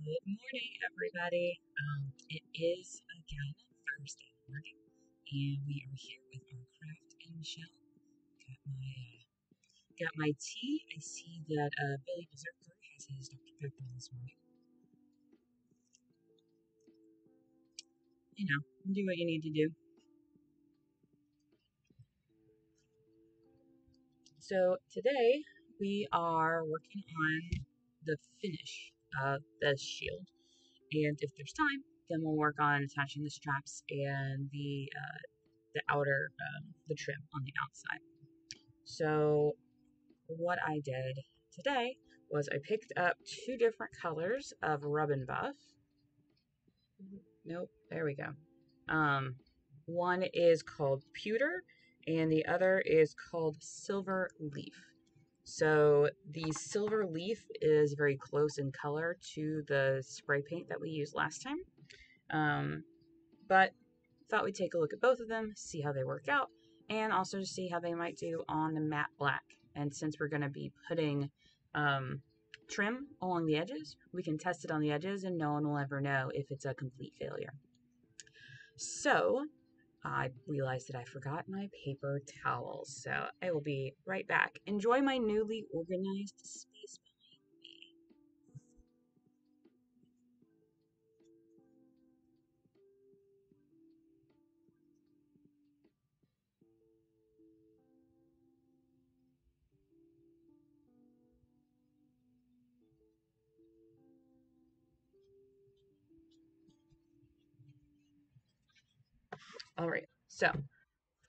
Good morning, everybody. It is again Thursday morning, and we are here with our craft and Michelle. Got my tea. I see that Billy Berserker has his Dr. Pepper this morning. Do what you need to do. So today we are working on the finish of the shield, and if there's time, then we'll work on attaching the straps and the outer the trim on the outside. So what I did today was I picked up two different colors of Rub and Buff. Nope, there we go. Um, One is called Pewter, and the other is called Silver Leaf. So the Silver Leaf is very close in color to the spray paint that we used last time. But thought we'd take a look at both of them, see how they work out, and also see how they might do on the matte black. And since we're going to be putting trim along the edges, we can test it on the edges and no one will ever know if it's a complete failure. So I realized that I forgot my paper towels, so I will be right back. Enjoy my newly organized space behind me. All right, so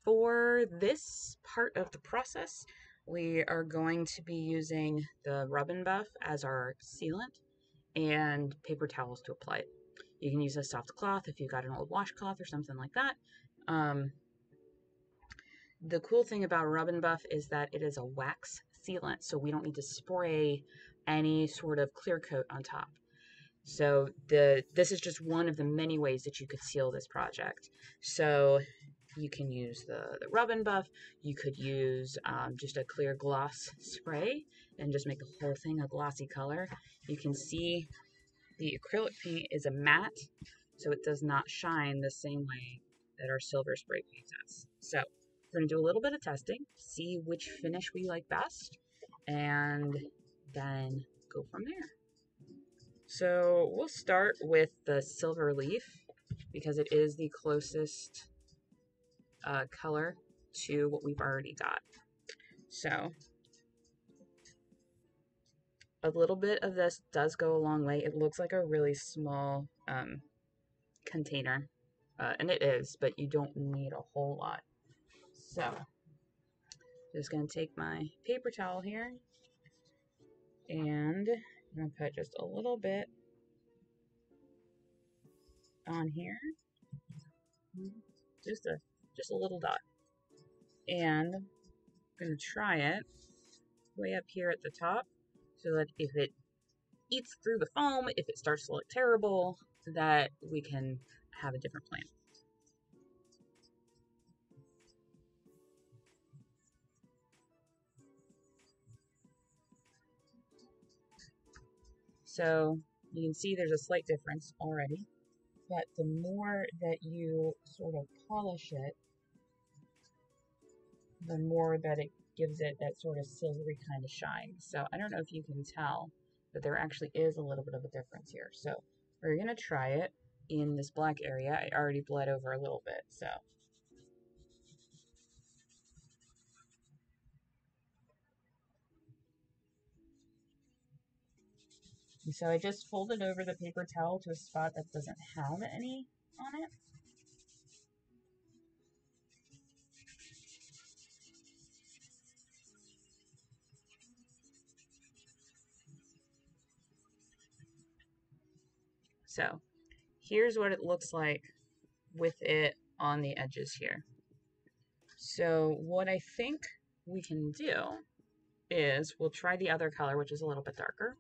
for this part of the process, we are going to be using the Rub and Buff as our sealant and paper towels to apply it. You can use a soft cloth if you've got an old washcloth or something like that. Um, the cool thing about Rub and Buff is that it is a wax sealant, so we don't need to spray any sort of clear coat on top. So this is just one of the many ways that you could seal this project. So you can use the Rub and Buff. You could use just a clear gloss spray and just make the whole thing a glossy color. You can see the acrylic paint is a matte, so it does not shine the same way that our silver spray paint does. So we're going to do a little bit of testing, see which finish we like best, and then go from there. So we'll start with the silver leaf because it is the closest color to what we've already got. So a little bit of this does go a long way. It looks like a really small container, and it is, but you don't need a whole lot. So just going to take my paper towel here and I'm going to put just a little bit on here, just a little dot, and I'm going to try it way up here at the top so that if it eats through the foam, if it starts to look terrible, that we can have a different plan. So you can see there's a slight difference already, but the more that you sort of polish it, the more that it gives it that sort of silvery kind of shine. So I don't know if you can tell, but there actually is a little bit of a difference here. So we're going to try it in this black area. I already bled over a little bit, so. And so I just folded over the paper towel to a spot that doesn't have any on it. So here's what it looks like with it on the edges here. So what I think we can do is we'll try the other color, which is a little bit darker.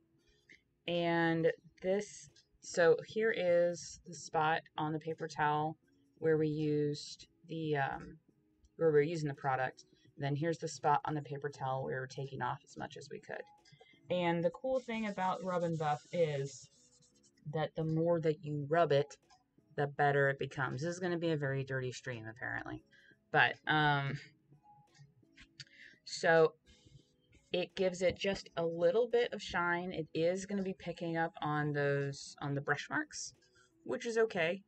And this, so here is the spot on the paper towel where we used the, where we were using the product. Then here's the spot on the paper towel where we were taking off as much as we could. And the cool thing about Rub and Buff is that the more that you rub it, the better it becomes. This is going to be a very dirty stream, apparently. But, so it gives it just a little bit of shine. It is going to be picking up on the brush marks, which is okay,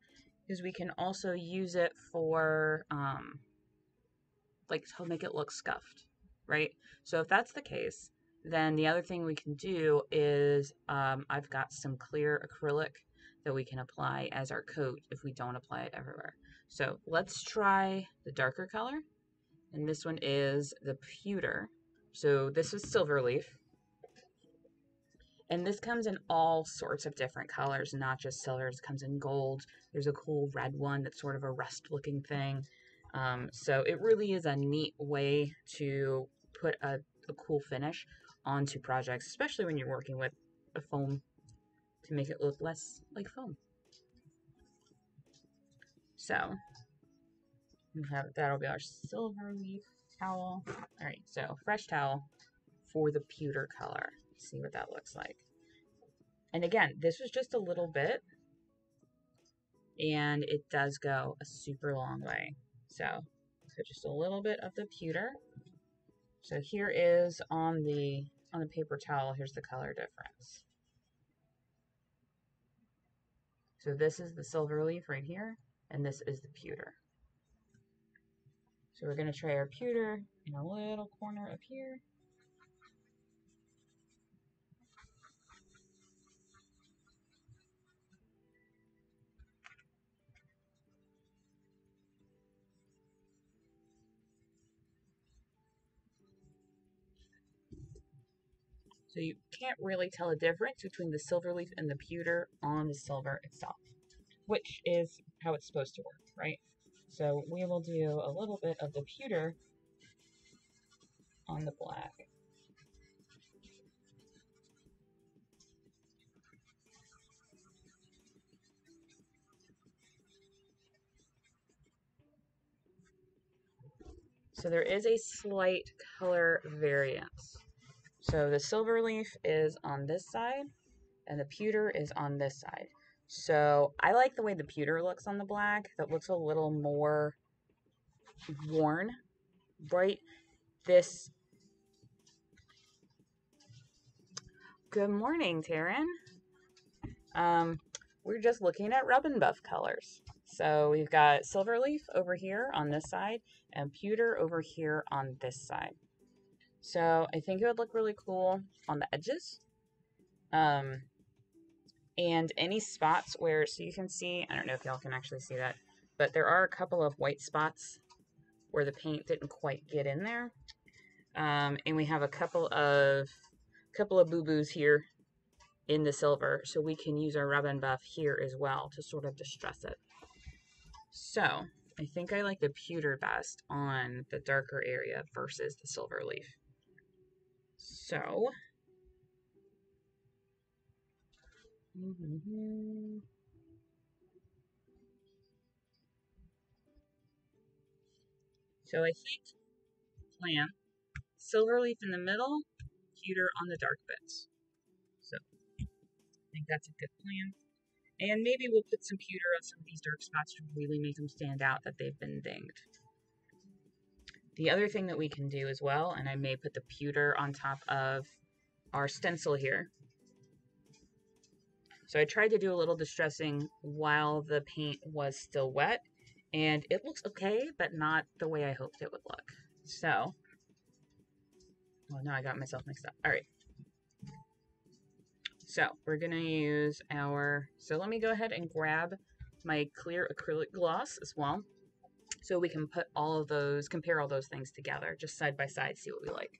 because we can also use it for, like, to make it look scuffed, right? So if that's the case, then the other thing we can do is, I've got some clear acrylic that we can apply as our coat if we don't apply it everywhere. So let's try the darker color, and this one is the pewter. So this is Silverleaf, and this comes in all sorts of different colors, not just silvers. It comes in gold. There's a cool red one that's sort of a rust-looking thing. So it really is a neat way to put a cool finish onto projects, especially when you're working with a foam to make it look less like foam. So we have that'll be our Silverleaf towel. All right, so fresh towel for the pewter color. See what that looks like. And again, this was just a little bit, and it does go a super long way. So just a little bit of the pewter. So here is on the paper towel, here's the color difference. So this is the Silverleaf right here, and this is the pewter. So we're going to try our pewter in a little corner up here. So you can't really tell a difference between the Silverleaf and the pewter on the silver itself, which is how it's supposed to work, right? So we will do a little bit of the pewter on the black. So there is a slight color variance. So the Silverleaf is on this side, and the pewter is on this side. So I like the way the pewter looks on the black. That looks a little more worn, right? This. Good morning, Taryn. We're just looking at Rub and Buff colors. So we've got Silverleaf over here on this side and pewter over here on this side. So I think it would look really cool on the edges. And any spots where, so you can see, I don't know if y'all can actually see that, but there are a couple of white spots where the paint didn't quite get in there. And we have a couple of boo-boos here in the silver, so we can use our Rub and Buff here as well to sort of distress it. So I think I like the pewter best on the darker area versus the Silverleaf. So so I think plan Silverleaf in the middle, pewter on the dark bits. So I think that's a good plan. And maybe we'll put some pewter on some of these dark spots to really make them stand out that they've been dinged. The other thing that we can do as well, and I may put the pewter on top of our stencil here. So I tried to do a little distressing while the paint was still wet, and it looks okay, but not the way I hoped it would look. So, well, now I got myself mixed up. All right. So we're going to use so let me go ahead and grab my clear acrylic gloss as well, so we can put all of those, compare all those things together, just side by side, see what we like.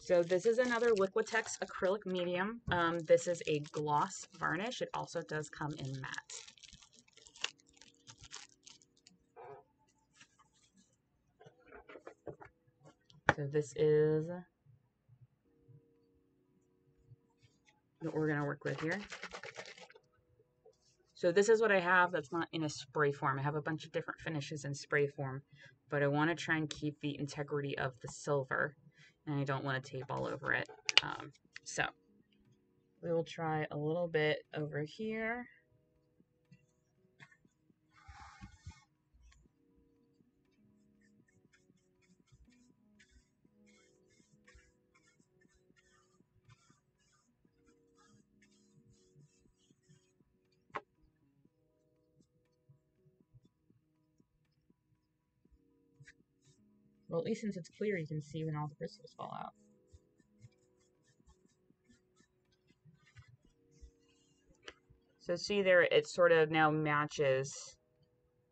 So this is another Liquitex acrylic medium. This is a gloss varnish. It also does come in matte. So this is what we're going to work with here. So this is what I have that's not in a spray form. I have a bunch of different finishes in spray form, but I want to try and keep the integrity of the silver, and I don't want to tape all over it. So we will try a little bit over here. Well, at least since it's clear, you can see when all the crystals fall out. So see there, it sort of now matches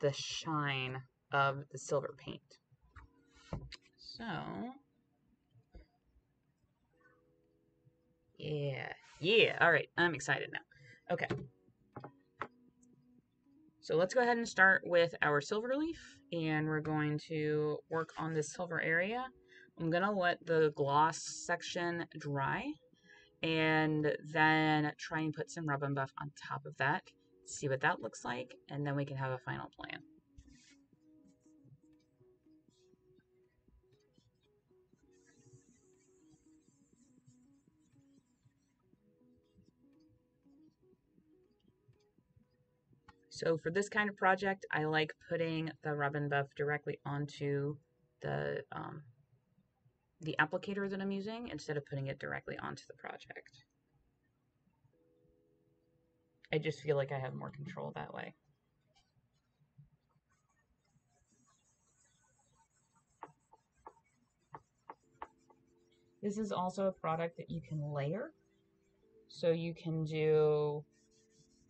the shine of the silver paint. So, yeah, all right, I'm excited now. Okay, so let's go ahead and start with our silver leaf, and we're going to work on this silver area. I'm gonna let the gloss section dry, and then try and put some rub and buff on top of that, see what that looks like, and then we can have a final plan. So for this kind of project, I like putting the rub and buff directly onto the applicator that I'm using instead of putting it directly onto the project. I just feel like I have more control that way. This is also a product that you can layer. So you can do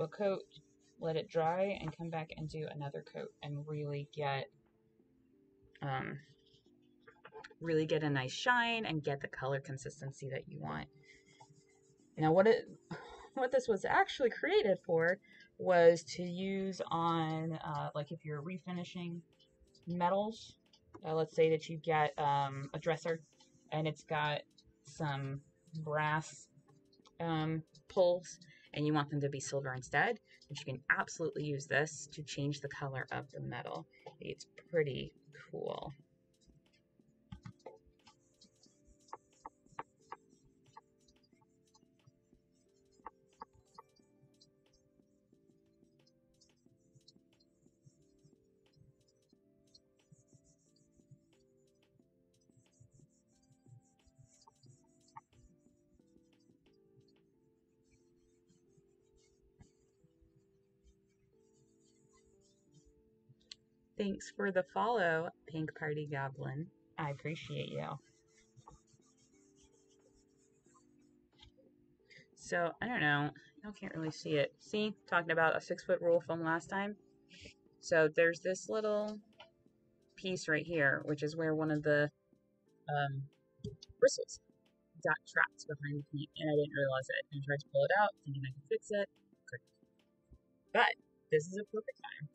a coat, let it dry, and come back and do another coat and really get a nice shine and get the color consistency that you want. Now what this was actually created for was to use on like if you're refinishing metals. Let's say that you get a dresser and it's got some brass pulls and you want them to be silver instead, but you can absolutely use this to change the color of the metal. It's pretty cool. Thanks for the follow, Pink Party Goblin. I appreciate you. So, I don't know. I can't really see it. See? Talking about a 6-foot rule from last time. So, there's this little piece right here, which is where one of the um, bristles got trapped behind the paint, and I didn't realize it. And I tried to pull it out, thinking I could fix it. Couldn't. But this is a perfect time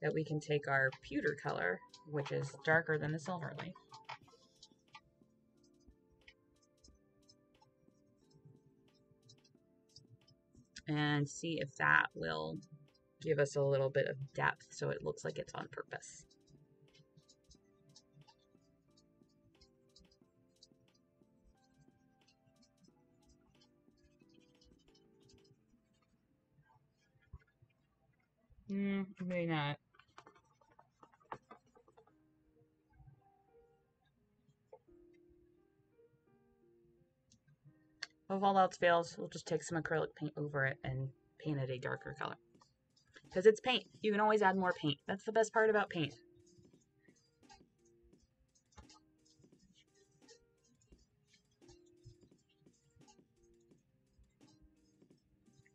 that we can take our pewter color, which is darker than the silver leaf, and see if that will give us a little bit of depth so it looks like it's on purpose. Maybe not. If all else fails, we'll just take some acrylic paint over it and paint it a darker color. Because it's paint. You can always add more paint. That's the best part about paint.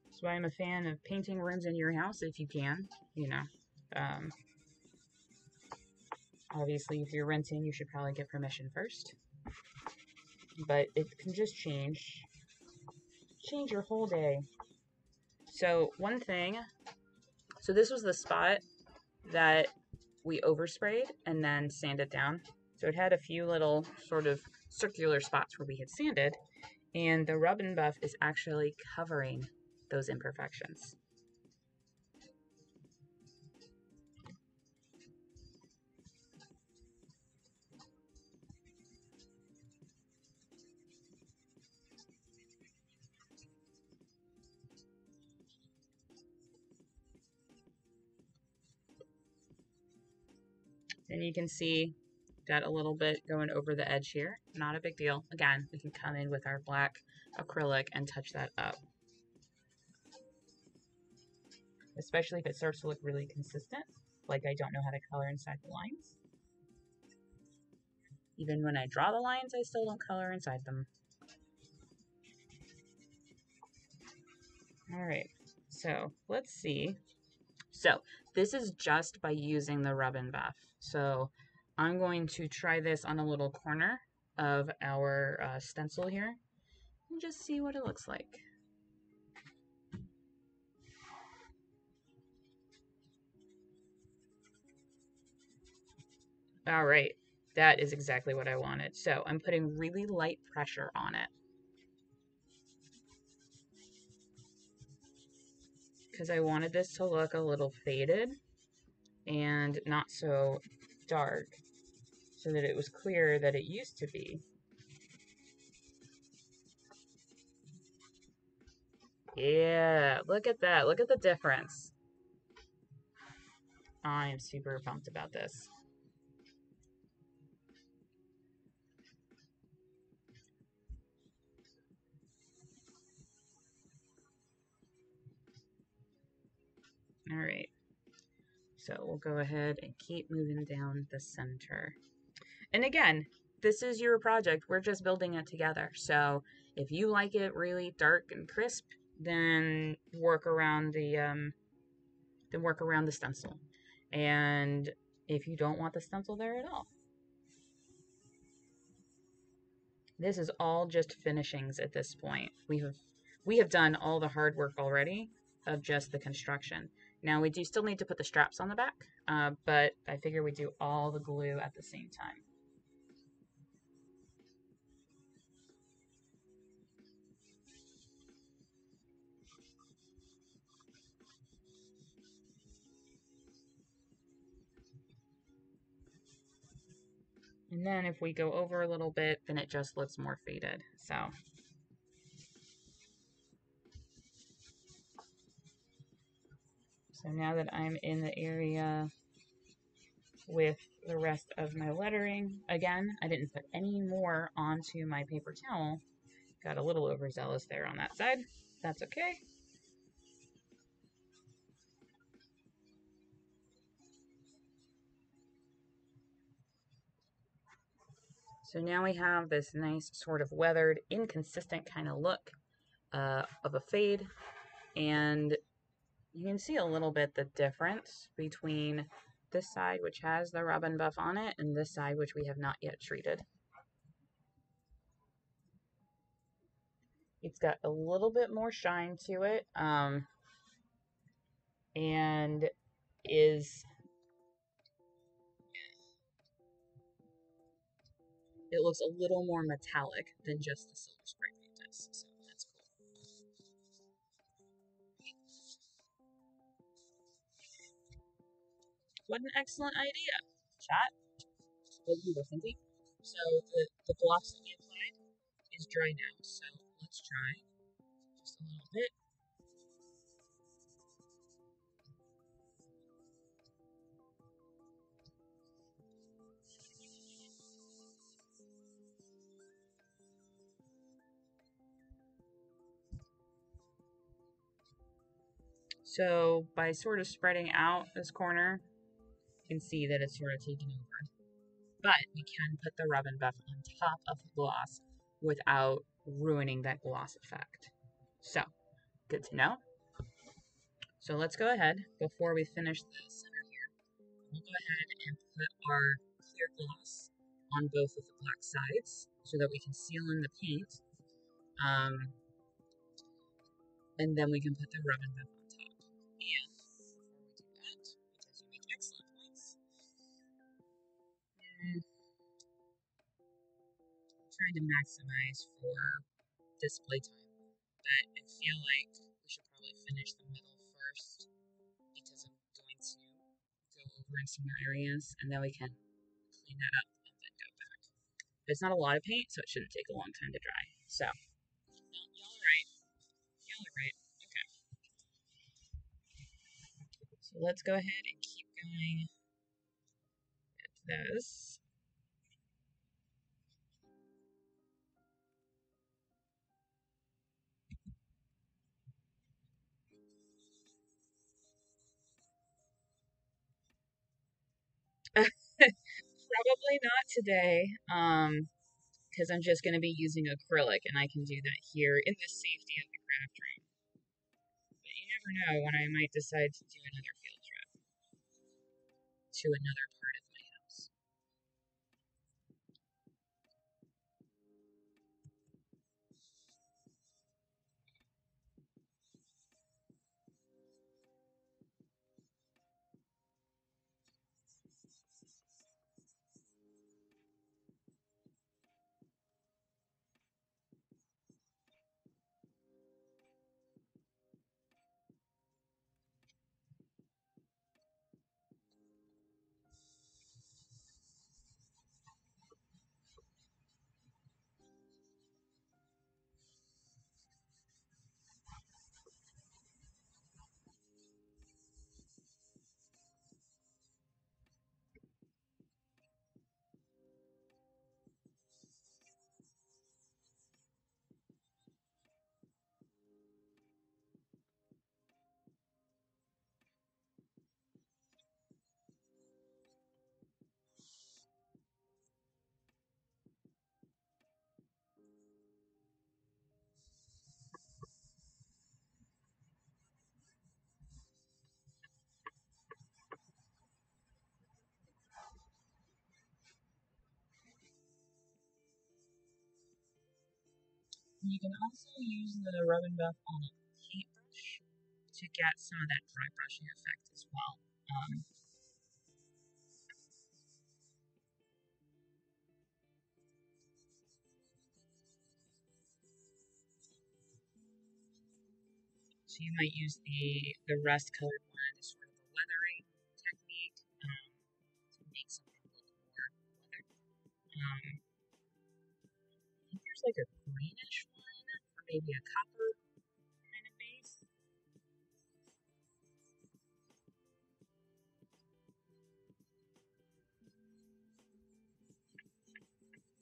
That's why I'm a fan of painting rooms in your house if you can, you know. Obviously, if you're renting, you should probably get permission first. But it can just change your whole day. So one thing, so this was the spot that we oversprayed and then sanded down. So it had a few little sort of circular spots where we had sanded, And the rub and buff is actually covering those imperfections. And you can see got a little bit going over the edge here. Not a big deal. Again, we can come in with our black acrylic and touch that up. Especially if it starts to look really consistent, like I don't know how to color inside the lines. Even when I draw the lines, I still don't color inside them. All right, so let's see. So this is just by using the rub and buff. So I'm going to try this on a little corner of our stencil here and just see what it looks like. All right, that is exactly what I wanted. So I'm putting really light pressure on it because I wanted this to look a little faded and not so dark so that it was clear that it used to be. Yeah, look at that. Look at the difference. I am super pumped about this. All right. So we'll go ahead and keep moving down the center. And again, this is your project. We're just building it together. So if you like it really dark and crisp, then work around the stencil. And if you don't want the stencil there at all, this is all just finishings at this point. We have done all the hard work already of just the construction. Now we do still need to put the straps on the back, but I figure we do all the glue at the same time. And then if we go over a little bit, then it just looks more faded. So now that I'm in the area with the rest of my lettering, again, I didn't put any more onto my paper towel. Got a little overzealous there on that side. That's okay. So now we have this nice sort of weathered, inconsistent kind of look of a fade. And you can see a little bit the difference between this side, which has the rub and buff on it, and this side, which we have not yet treated. It's got a little bit more shine to it, and is it looks a little more metallic than just the silver spray paint does. So that's cool. What an excellent idea, chat. What you were thinking. So the gloss that we applied is dry now. So let's try just a little bit. So by sort of spreading out this corner, you can see that it's sort of taken over. But we can put the rub and buff on top of the gloss without ruining that gloss effect. So, good to know. So let's go ahead, before we finish the center here, we'll go ahead and put our clear gloss on both of the black sides so that we can seal in the paint. And then we can put the rub and buff on top. And before we do that, because you make excellent points, I'm trying to maximize for display time. But I feel like we should probably finish the middle first because I'm going to go over in some more areas and then we can clean that up and then go back. But it's not a lot of paint, so it shouldn't take a long time to dry. So, y'all are right. Y'all are right. Okay. So let's go ahead and keep going with this. Probably not today, because I'm just going to be using acrylic, and I can do that here in the safety of the craft room. But you never know when I might decide to do another field trip to another part of my house. You can also use the rub and buff on a paintbrush to get some of that dry brushing effect as well. So you might use the rust colored one as sort of a weathering technique to make something look more weathered. I think there's like a greenish one or maybe a copper kind of base.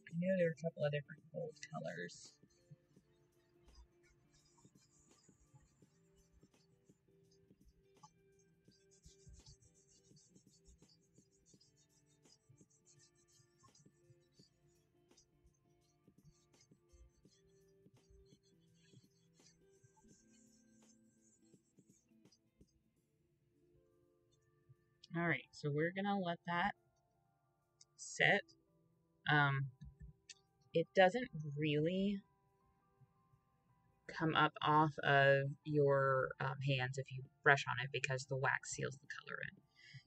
I know there are a couple of different gold colors. All right, so we're gonna let that sit. Um, it doesn't really come up off of your hands if you brush on it because the wax seals the color in.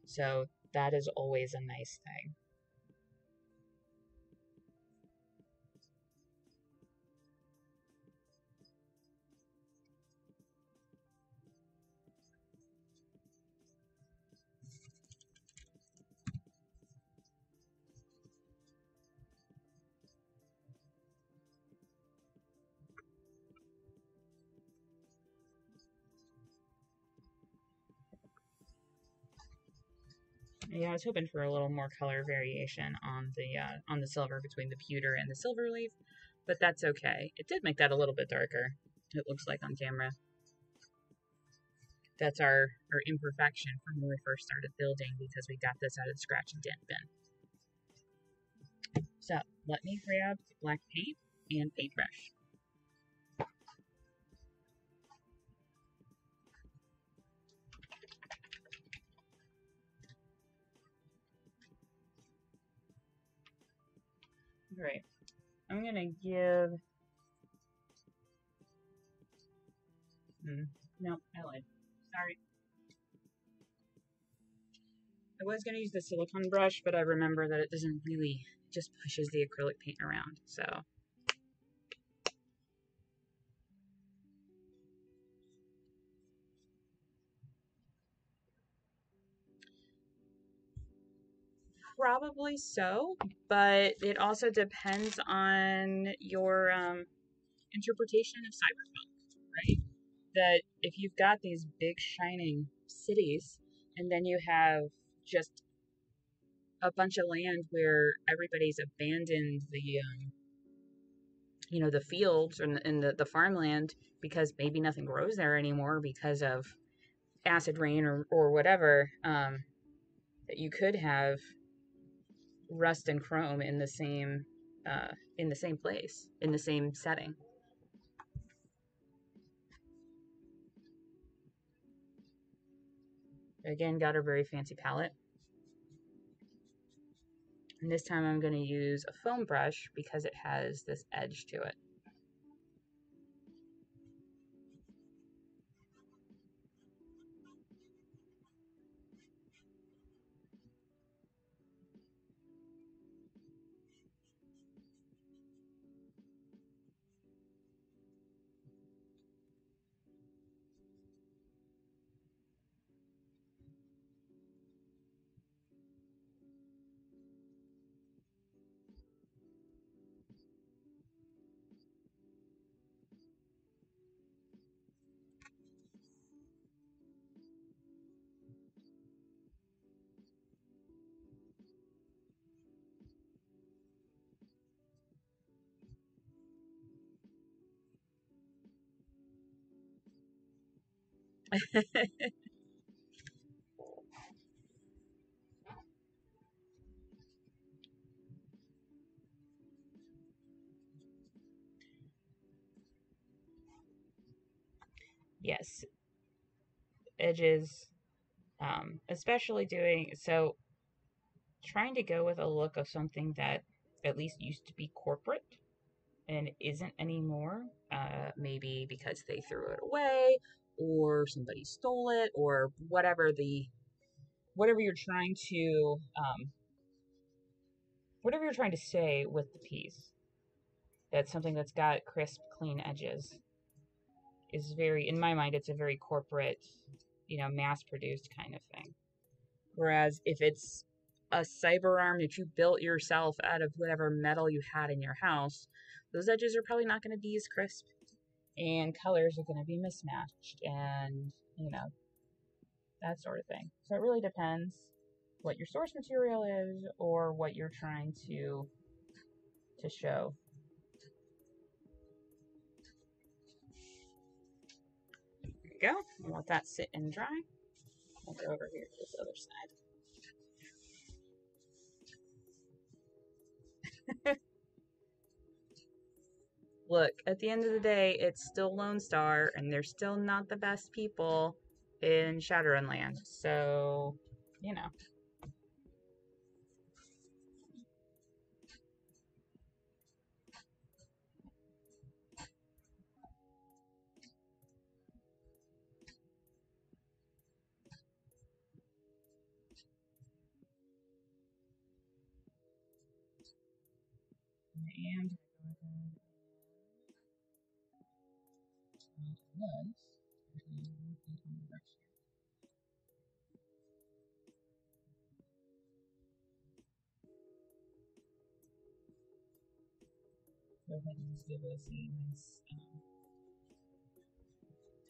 So that is always a nice thing. Yeah, I was hoping for a little more color variation on the silver between the pewter and the silver leaf, but that's okay. It did make that a little bit darker. It looks like on camera. That's our imperfection from when we first started building because we got this out of the scratch and dent bin. So let me grab black paint and paintbrush. Great. I'm gonna give. No, I lied. Sorry. I was gonna use the silicone brush, but I remember that it doesn't really, it just pushes the acrylic paint around. So Probably so, but it also depends on your interpretation of cyberpunk, right? That if you've got these big shining cities and then you have just a bunch of land where everybody's abandoned the fields and the farmland because maybe nothing grows there anymore because of acid rain or whatever, that you could have rust and chrome uh, in the same place, in the same setting. Again, got a very fancy palette. And this time I'm going to use a foam brush because it has this edge to it. Yes, edges, especially doing so, trying to go with a look of something that at least used to be corporate and isn't anymore. Maybe because they threw it away or somebody stole it or whatever you're trying to whatever you're trying to say with the piece. That's something that's got crisp, clean edges. Is very, in my mind, it's a very corporate, mass produced kind of thing. Whereas if it's a cyber arm that you built yourself out of whatever metal you had in your house, those edges are probably not going to be as crisp and colors are going to be mismatched and, that sort of thing. So it really depends what your source material is or what you're trying to show. There you go. I'll let that sit and dry. I'll go over here to this other side. Look, at the end of the day, it's still Lone Star, and they're still not the best people in Shadowrun Land. So, you know. And was go ahead and just give us a nice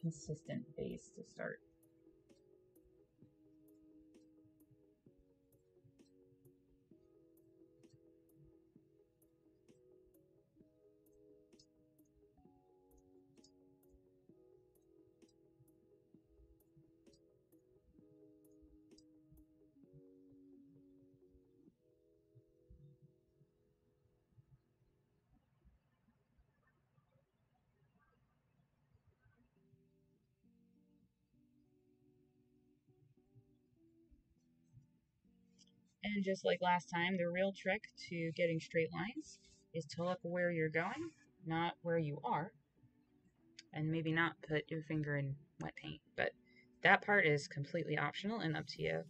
consistent base to start. And just like last time, the real trick to getting straight lines is to look where you're going, not where you are, and maybe not put your finger in wet paint. But that part is completely optional and up to you.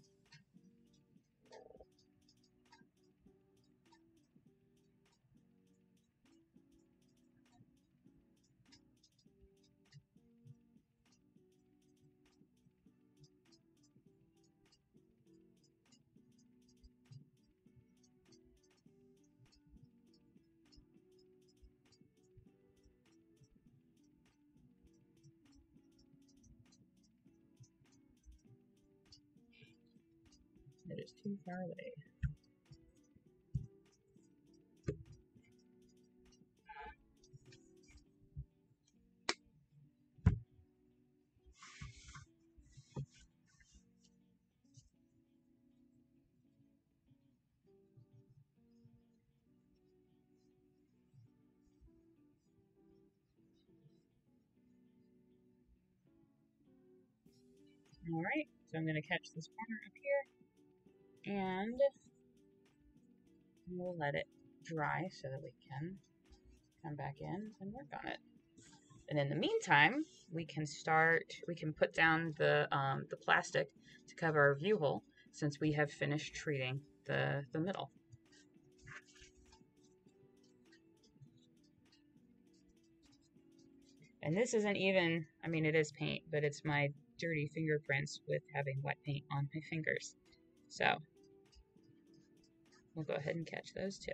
is too far away. Alright, so I'm going to catch this corner up here, and we'll let it dry so that we can come back in and work on it. And in the meantime, we can put down the plastic to cover our view hole since we have finished treating the middle. And this isn't even, I mean, it is paint, but it's my dirty fingerprints with having wet paint on my fingers. So we'll go ahead and catch those too.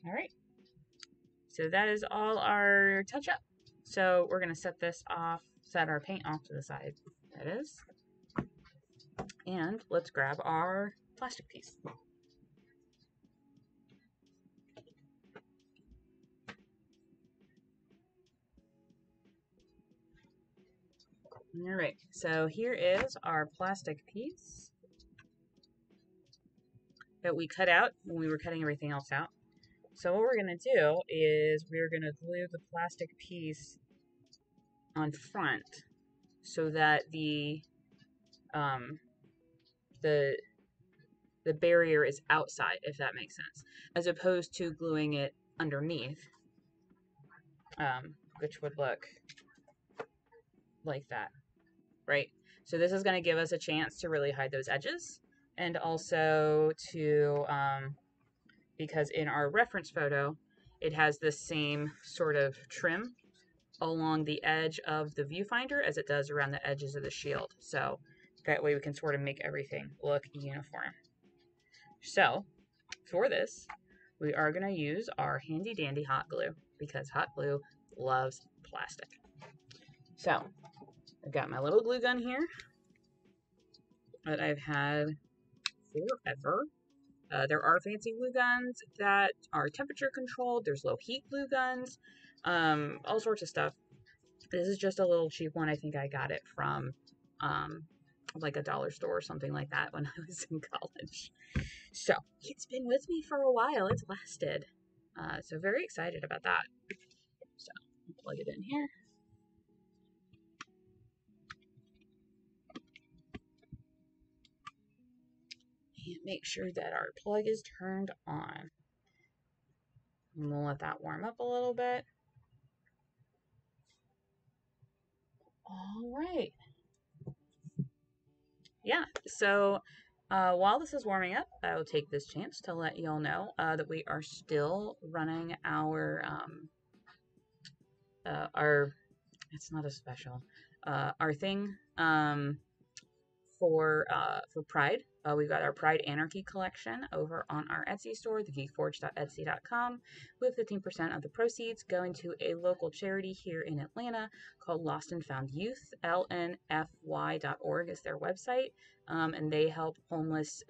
All right. So that is all our touch up. So we're going to set our paint off to the side. That is. And let's grab our plastic piece. All right, so here is our plastic piece that we cut out when we were cutting everything else out. So what we're going to do is we're going to glue the plastic piece on front so that the barrier is outside, if that makes sense, as opposed to gluing it underneath, which would look like that, right? So this is going to give us a chance to really hide those edges, and also to, because in our reference photo, it has the same sort of trim along the edge of the viewfinder as it does around the edges of the shield. So that way we can sort of make everything look uniform. So for this, we are going to use our handy dandy hot glue because hot glue loves plastic. So I've got my little glue gun here that I've had forever. There are fancy glue guns that are temperature controlled. There's low heat glue guns, all sorts of stuff. This is just a little cheap one. I think I got it from like a dollar store or something like that when I was in college. So it's been with me for a while. It's lasted. So very excited about that. So I'll plug it in here. And make sure that our plug is turned on. And we'll let that warm up a little bit. All right. Yeah, so while this is warming up, I will take this chance to let y'all know that we are still running our, it's not a special, our thing for Pride. We've got our Pride Anarchy collection over on our Etsy store, thegeekforge.etsy.com, with 15% of the proceeds going to a local charity here in Atlanta called Lost and Found Youth. lnfy.org is their website, and they help homeless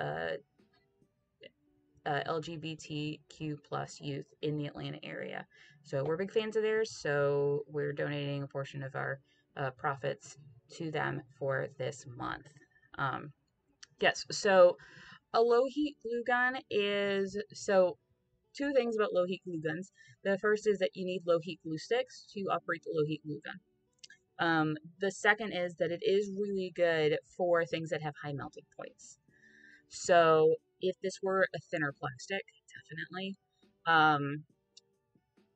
LGBTQ plus youth in the Atlanta area. So we're big fans of theirs, so we're donating a portion of our profits to them for this month. Yes, so a low heat glue gun is, so two things about low heat glue guns. The first is that you need low heat glue sticks to operate the low heat glue gun. The second is that it is really good for things that have high melting points. So if this were a thinner plastic, definitely.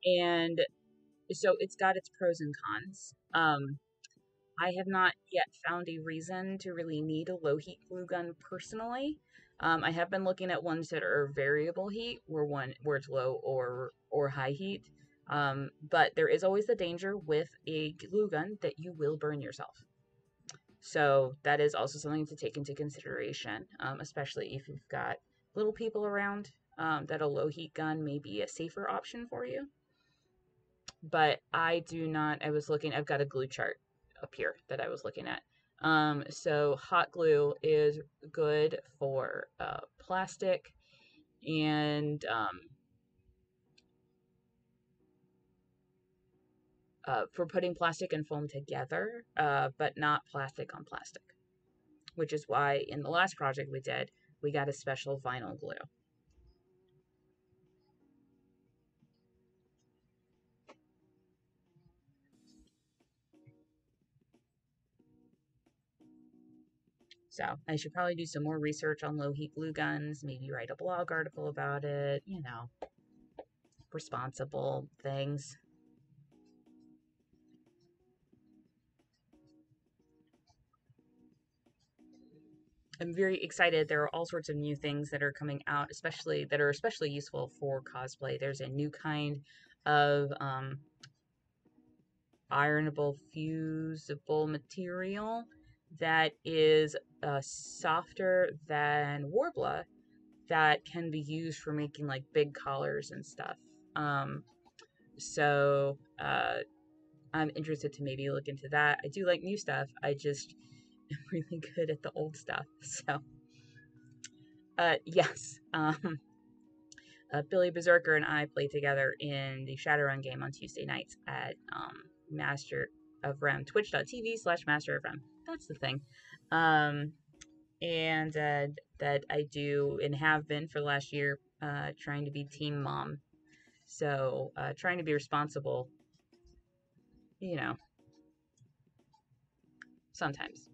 And so it's got its pros and cons. I have not yet found a reason to really need a low heat glue gun personally. I have been looking at ones that are variable heat, where it's low or high heat. But there is always the danger with a glue gun that you will burn yourself. So that is also something to take into consideration, especially if you've got little people around. That a low heat gun may be a safer option for you. But I do not. I was looking. I've got a glue chart up here that I was looking at. So hot glue is good for plastic and for putting plastic and foam together, but not plastic on plastic, which is why in the last project we did, we got a special vinyl glue. So I should probably do some more research on low heat glue guns, maybe write a blog article about it, responsible things. I'm very excited. There are all sorts of new things that are coming out, especially useful for cosplay. There's a new kind of ironable fusible material that is softer than Warbler that can be used for making like big collars and stuff. So I'm interested to maybe look into that. I do like new stuff. I just am really good at the old stuff. So yes. Billy Berserker and I play together in the Shadowrun game on Tuesday nights at Master of Rem, twitch.tv/Master of Rem. That's the thing. Um, and that I do and have been for the last year, trying to be team mom. So trying to be responsible, you know, sometimes.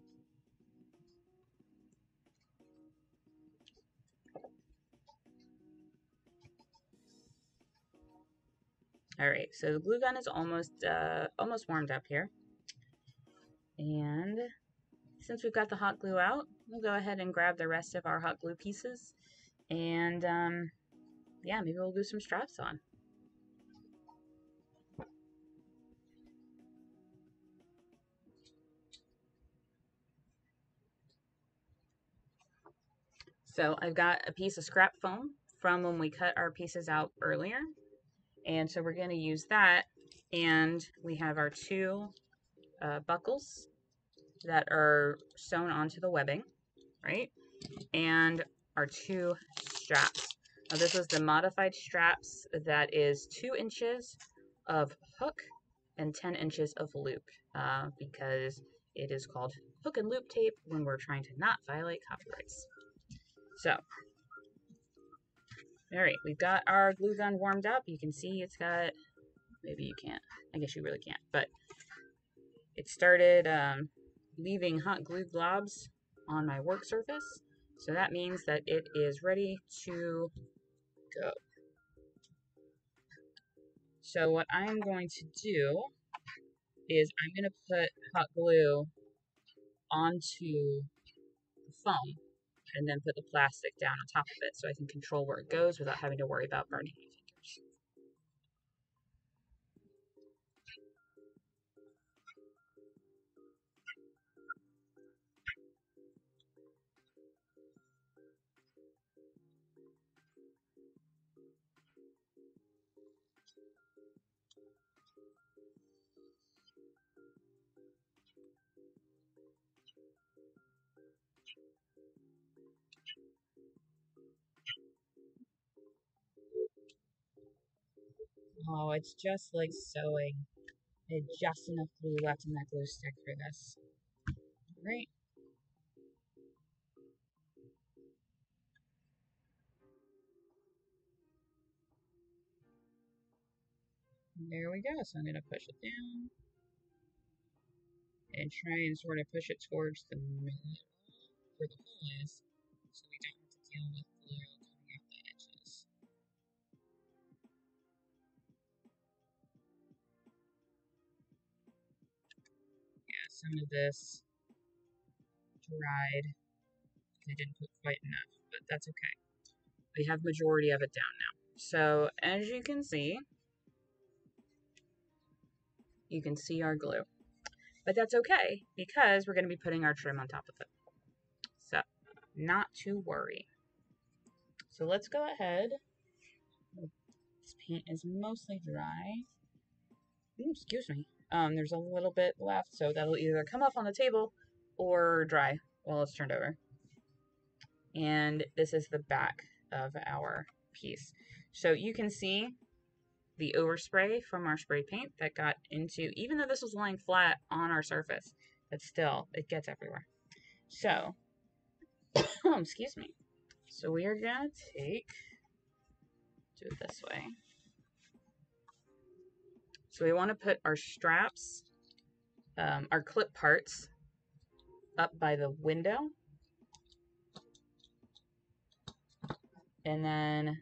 All right, so the glue gun is almost warmed up here, and since we've got the hot glue out, we'll go ahead and grab the rest of our hot glue pieces, and yeah, maybe we'll do some straps on. So I've got a piece of scrap foam from when we cut our pieces out earlier, and so we're going to use that, and we have our two buckles that are sewn onto the webbing, right? And our two straps. Now this is the modified straps that is 2 inches of hook and 10 inches of loop, because it is called hook and loop tape when we're trying to not violate copyrights. So, all right, we've got our glue gun warmed up. You can see it's got, maybe you can't, I guess you really can't, but it started leaving hot glue globs on my work surface. So that means that it is ready to go. So what I'm going to do is I'm going to put hot glue onto the foam and then put the plastic down on top of it so I can control where it goes without having to worry about burning my fingers. Oh, it's just like sewing. There's just enough glue left in that glue stick for this. Right? There we go. So I'm going to push it down and try and sort of push it towards the middle where the hole is so we don't have to deal with glue coming out the edges. Yeah, so some of this dried. I didn't put quite enough, but that's okay. We have majority of it down now. So as you can see our glue. But that's okay because we're going to be putting our trim on top of it. So not to worry. So let's go ahead. This paint is mostly dry. Ooh, excuse me. There's a little bit left, so that'll either come off on the table or dry while it's turned over. And this is the back of our piece. So you can see the overspray from our spray paint that got into, even though this was lying flat on our surface, but still, it gets everywhere. So, excuse me. So we are gonna do it this way. So we want to put our straps, our clip parts, up by the window. And then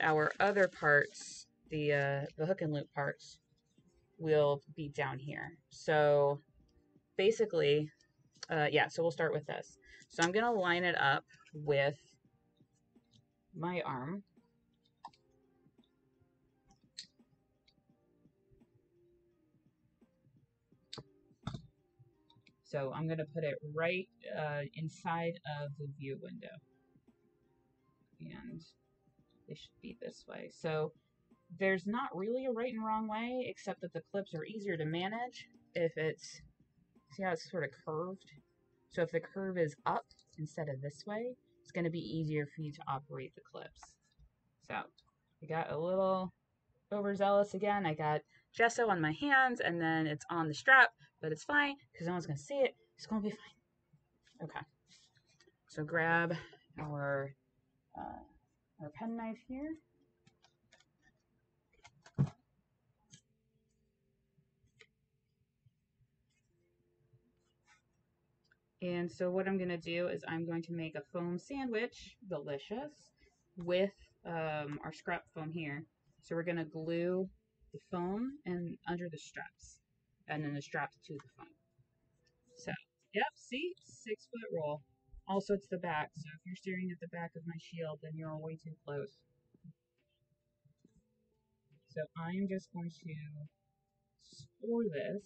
our other parts, the hook and loop parts, will be down here. So basically, yeah, so we'll start with this. So I'm going to line it up with my arm. So I'm going to put it right inside of the view window. And it should be this way. So there's not really a right and wrong way, except that the clips are easier to manage if it's, see how it's sort of curved? So if the curve is up instead of this way, it's going to be easier for you to operate the clips. So I got a little overzealous again. I got gesso on my hands and then it's on the strap, but it's fine because no one's going to see it. It's going to be fine. Okay. So grab our penknife here. And so what I'm going to do is I'm going to make a foam sandwich, delicious, with our scrap foam here. So we're going to glue the foam and under the straps, and then the straps to the foam. So, yep, see? 6-foot roll. Also, it's the back, so if you're staring at the back of my shield, then you're way too close. So I'm just going to score this.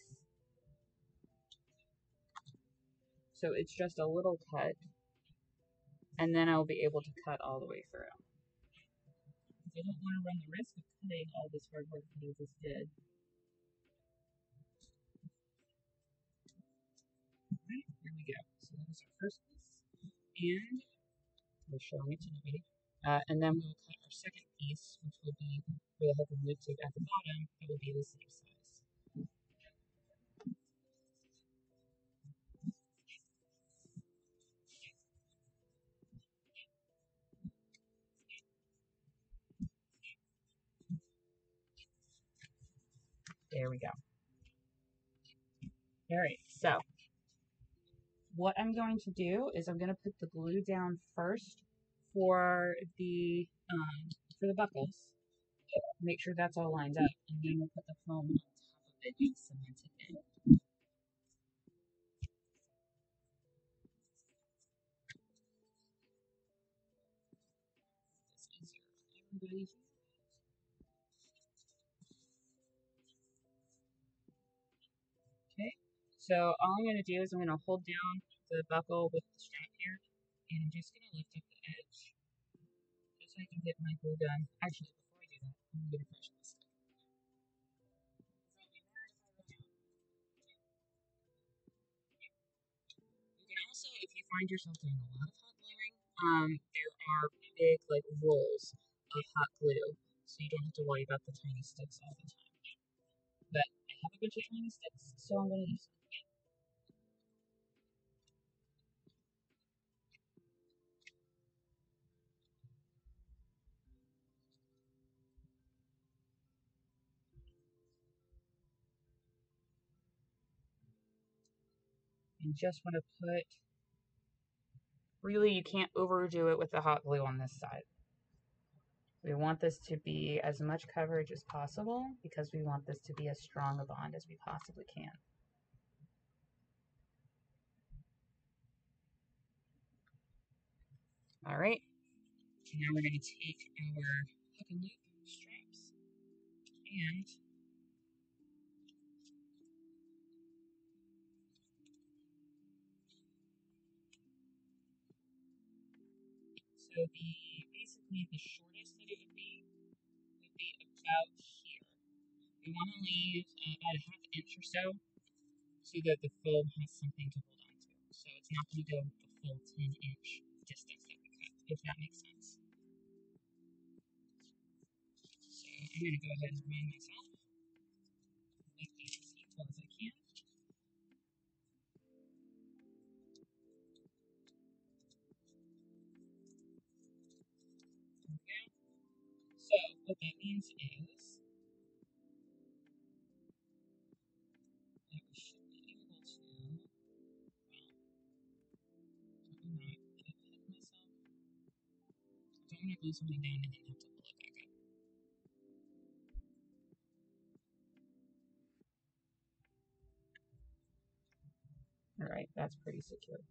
So it's just a little cut, and then I'll be able to cut all the way through. I don't want to run the risk of cutting all this hard work that I just did. Alright, here we go. So that was our first piece. And we're showing it to nobody. And then we'll cut our second piece, which will be for the hook and loop tube at the bottom. It will be the same size. There we go. Alright, so what I'm going to do is I'm going to put the glue down first for the buckles. Make sure that's all lined up, and then we'll put the foam on top of it and cement it in. It's easier for everybody. Okay, so all I'm going to do is I'm going to hold down the buckle with the strap here, and I'm just going to lift up the edge just so I can get my glue done. Actually, before I do that, I'm going to get a fresh stick. You can also, if you find yourself doing a lot of hot gluing, there are big like rolls of hot glue, so you don't have to worry about the tiny sticks all the time. But I have a bunch of tiny sticks, so I'm going to use them. And just want to put, really you can't overdo it with the hot glue on this side. We want this to be as much coverage as possible because we want this to be as strong a bond as we possibly can. All right. Now we're going to take our hook and loop straps and so basically the shortest that it would be about here. We want to leave about a half inch or so that the fold has something to hold on to. So it's not going to go the full 10-inch distance that we cut, if that makes sense. So I'm going to go ahead and remind myself, make these as equal as I can. There we go. So what that means is that we should be able to, well, don't want to get ahead of myself. Don't want to glue something down and then have to pull it back up. All right, that's pretty secure.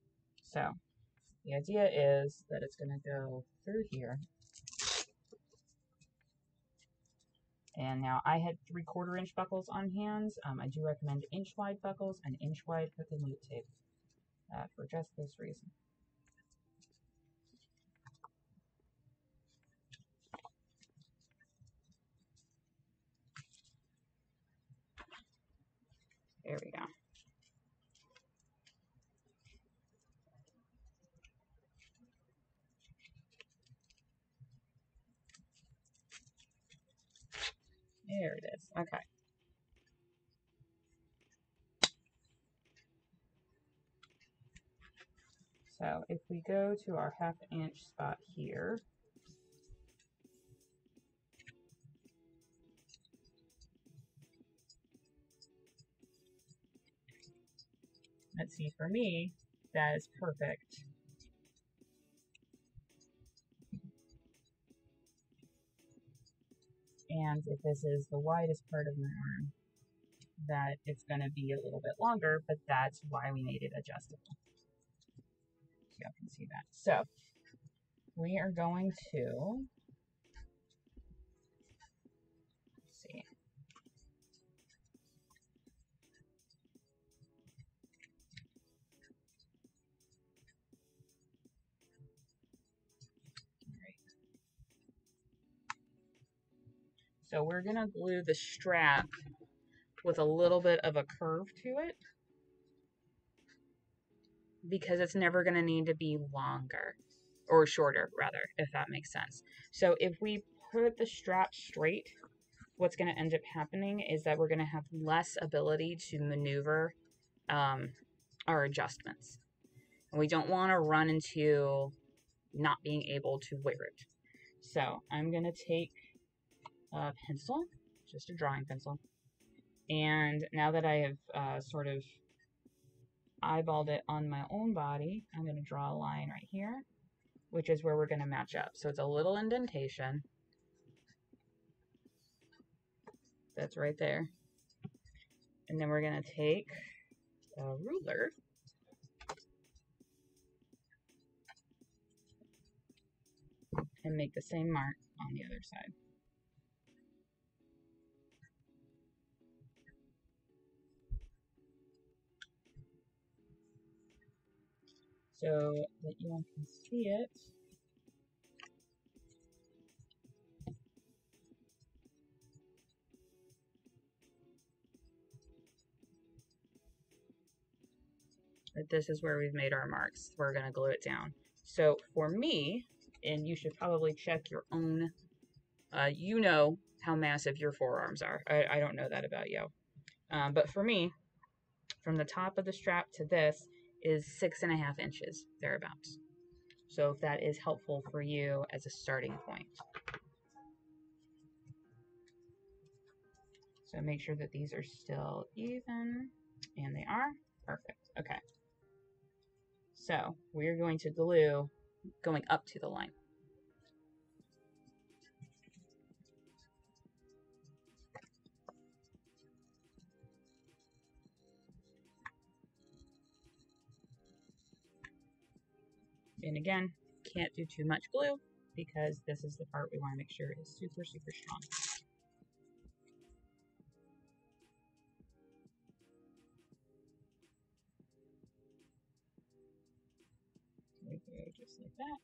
So the idea is that it's going to go through here. And now I had 3/4 inch buckles on hands. I do recommend inch wide buckles and inch wide hook and loop tape for just this reason. There we go. There it is. Okay. So if we go to our 1/2 inch spot here, let's see, for me, that is perfect. And if this is the widest part of my arm, that it's going to be a little bit longer, but that's why we made it adjustable. So y'all can see that. So we are going to, let's see. So we're going to glue the strap with a little bit of a curve to it because it's never going to need to be longer or shorter rather, if that makes sense. So if we put the strap straight, what's going to end up happening is that we're going to have less ability to maneuver our adjustments. And we don't want to run into not being able to wear it. So I'm going to take a pencil, just a drawing pencil, and now that I have sort of eyeballed it on my own body, I'm going to draw a line right here, which is where we're going to match up. So it's a little indentation. That's right there. And then we're going to take a ruler and make the same mark on the other side. So that you all can see it. That this is where we've made our marks. We're going to glue it down. So for me, and you should probably check your own, you know how massive your forearms are. I don't know that about you. But for me, from the top of the strap to this is 6.5 inches, thereabouts. So if that is helpful for you as a starting point. So make sure that these are still even, and they are. Perfect. Okay. So we're going to glue going up to the line. And again, can't do too much glue because this is the part we want to make sure is super, super strong. We go just like that.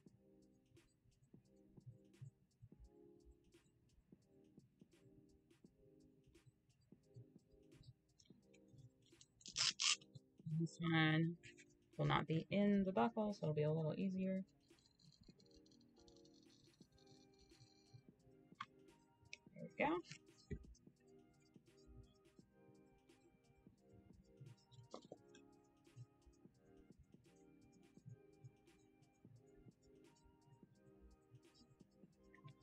This one will not be in the buckle, so it'll be a little easier. There we go.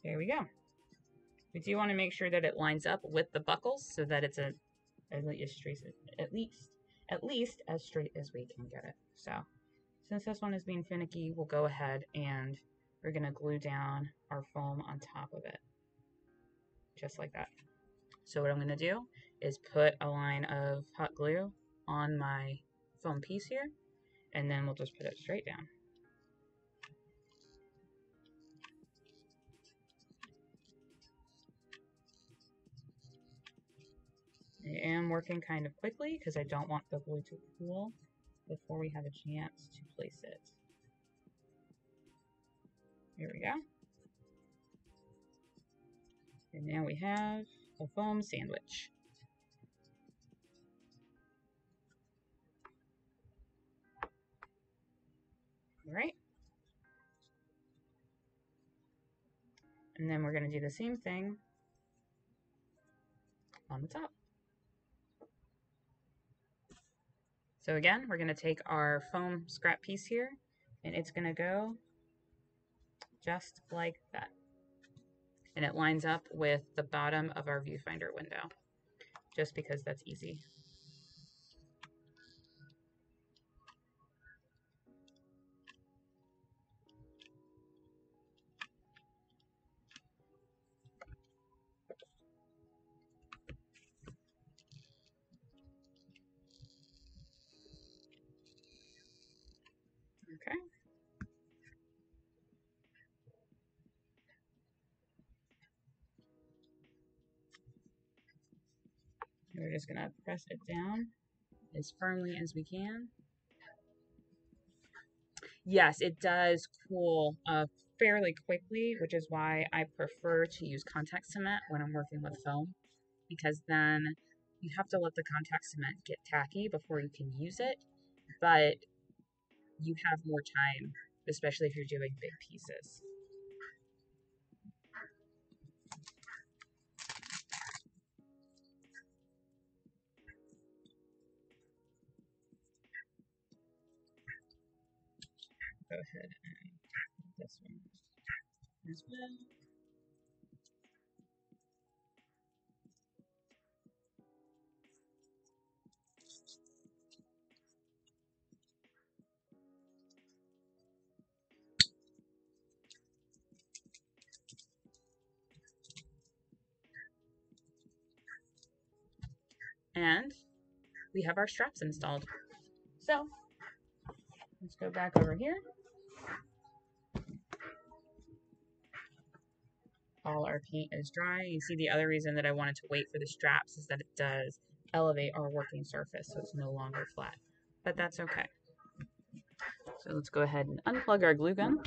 There we go. We do want to make sure that it lines up with the buckles so that it's at least as straight as we can get it. So since this one is being finicky, we'll go ahead and we're going to glue down our foam on top of it. Just like that. So what I'm going to do is put a line of hot glue on my foam piece here, and then we'll just put it straight down. I am working kind of quickly because I don't want the glue to cool before we have a chance to place it. Here we go. And now we have a foam sandwich. All right. And then we're going to do the same thing on the top. So again, we're going to take our foam scrap piece here, and it's going to go just like that. And it lines up with the bottom of our viewfinder window, just because that's easy. Okay. We're just going to press it down as firmly as we can. Yes, it does cool fairly quickly, which is why I prefer to use contact cement when I'm working with foam, because then you have to let the contact cement get tacky before you can use it, but you have more time, especially if you're doing big pieces. Go ahead and this one as well. And we have our straps installed. So let's go back over here. All our paint is dry. You see, the other reason that I wanted to wait for the straps is that it does elevate our working surface, so it's no longer flat, but that's okay. So let's go ahead and unplug our glue gun,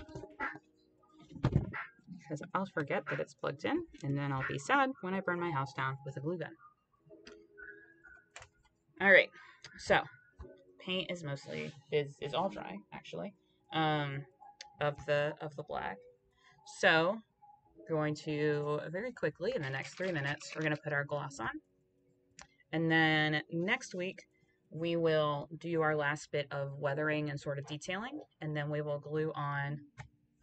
because I'll forget that it's plugged in, and then I'll be sad when I burn my house down with a glue gun. All right, so paint is all dry, actually, of the black. So going to very quickly, in the next 3 minutes, we're going to put our gloss on, and then next week we will do our last bit of weathering and sort of detailing, and then we will glue on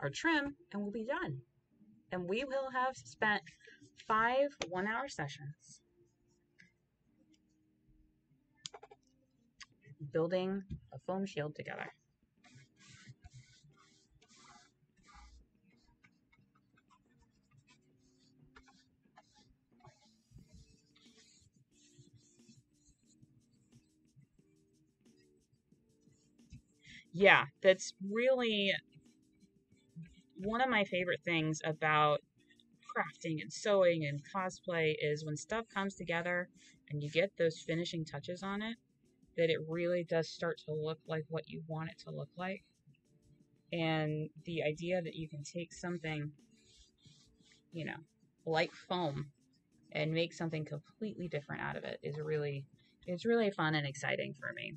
our trim, and we'll be done. And we will have spent 5 one-hour sessions building a foam shield together. Yeah, that's really one of my favorite things about crafting and sewing and cosplay is when stuff comes together and you get those finishing touches on it, that it really does start to look like what you want it to look like. And the idea that you can take something, you know, like foam and make something completely different out of it is really, it's really fun and exciting for me.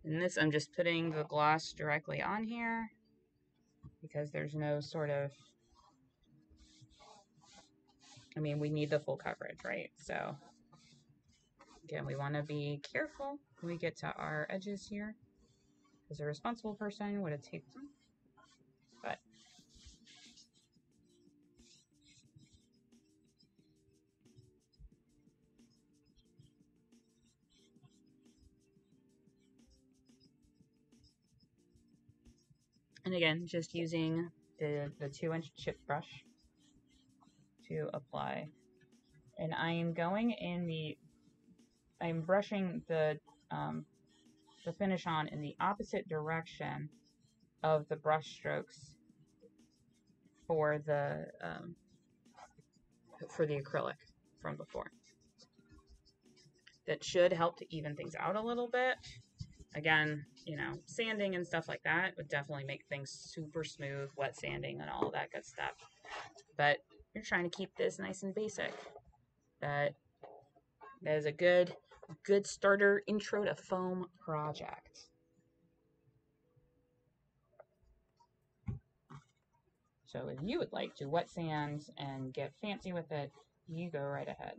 And this, I'm just putting the gloss directly on here because there's no sort of, I mean, we need the full coverage, right? So again, we want to be careful when we get to our edges here, because a responsible person would have taped them. But and again, just using the 2-inch chip brush to apply. And I am going in I'm brushing the finish on in the opposite direction of the brush strokes for the acrylic from before. That should help to even things out a little bit. Again, sanding and stuff like that would definitely make things super smooth, wet sanding and all of that good stuff. But you're trying to keep this nice and basic. That is a good starter intro to foam project. So if you would like to wet sand and get fancy with it, you go right ahead.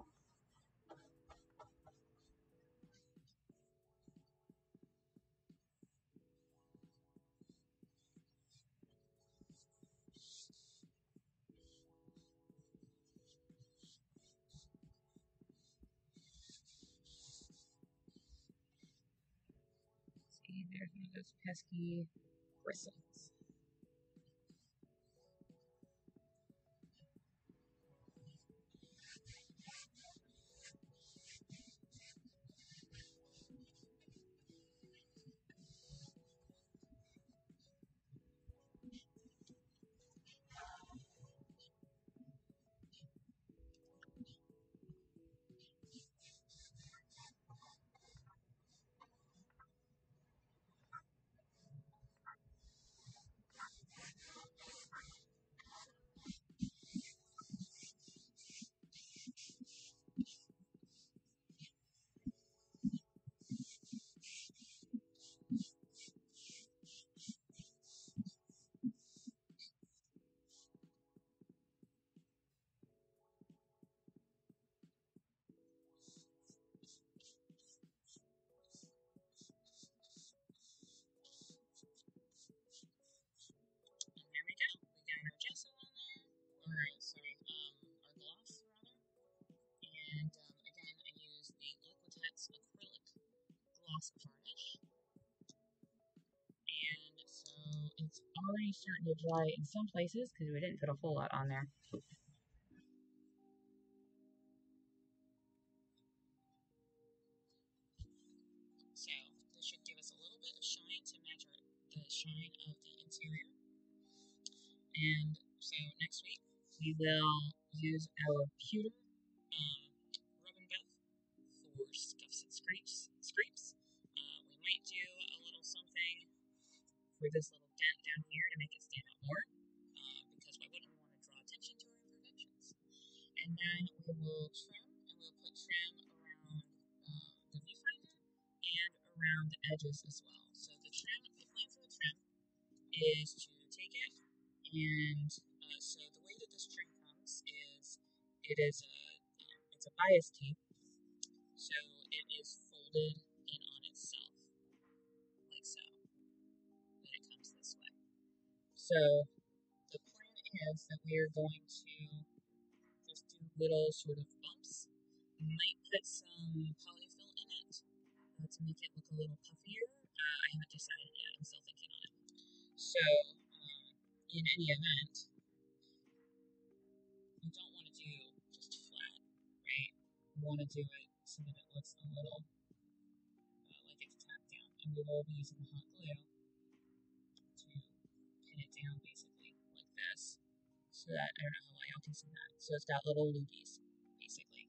See, there's one of those pesky bristles. There we go. We got our gesso on there. Alright, sorry, our gloss rather. And again, I use the Liquitex acrylic gloss varnish. And so it's already starting to dry in some places because we didn't put a whole lot on there. So this should give us a little bit of shine to match the shine of the interior. And so next week we will use our pewter rubbing buff for scuffs and scrapes. We might do a little something for this little dent down here to make it stand out more, because why wouldn't we want to draw attention to our imperfections? And then we will trim, and we'll put trim around the viewfinder and around the edges as well. So the plan for the trim is to take it, and so the way that this trim comes is it's a bias tape, so it is folded in on itself, like so, that it comes this way. So the plan is that we are going to just do little sort of bumps. We might put some polyfill in it to make it look a little puffier. I haven't decided yet. I'm still thinking on it. So, in any event, we don't want to do just flat, right? We want to do it so that it looks a little like it's tacked down. And we will be using the hot glue to pin it down basically like this. So that, I don't know how well y'all can see that. So it's got little loogies basically.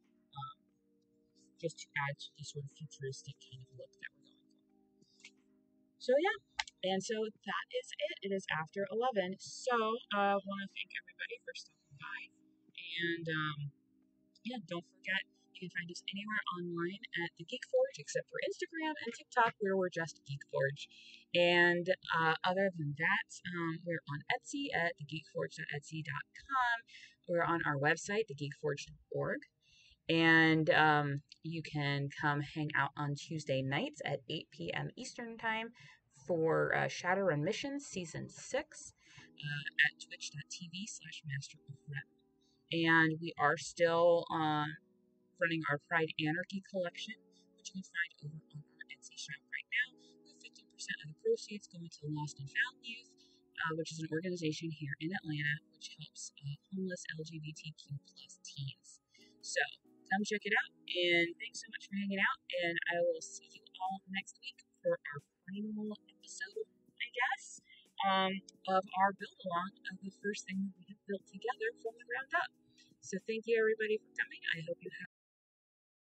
Just to add to the sort of futuristic kind of look that we're going for. So yeah, and so that is it. It is after 11. So I want to thank everybody for stopping by. And yeah, don't forget, you can find us anywhere online at the Geek Forge, except for Instagram and TikTok, where we're just Geek Forge. And other than that, we're on Etsy at thegeekforge.etsy.com. We're on our website, thegeekforge.org. And you can come hang out on Tuesday nights at 8 p.m. Eastern Time for Shadowrun Missions Season 6 at twitch.tv/Master of Rep. And we are still running our Pride Anarchy collection, which you can find over on our Etsy shop right now, with 15% of the proceeds going to the Lost and Found Youth, which is an organization here in Atlanta which helps homeless LGBTQ plus teens. So come check it out, and thanks so much for hanging out, and I will see you all next week for our final episode, I guess, of our build along of the first thing that we have built together from the ground up. So thank you everybody for coming. I hope you have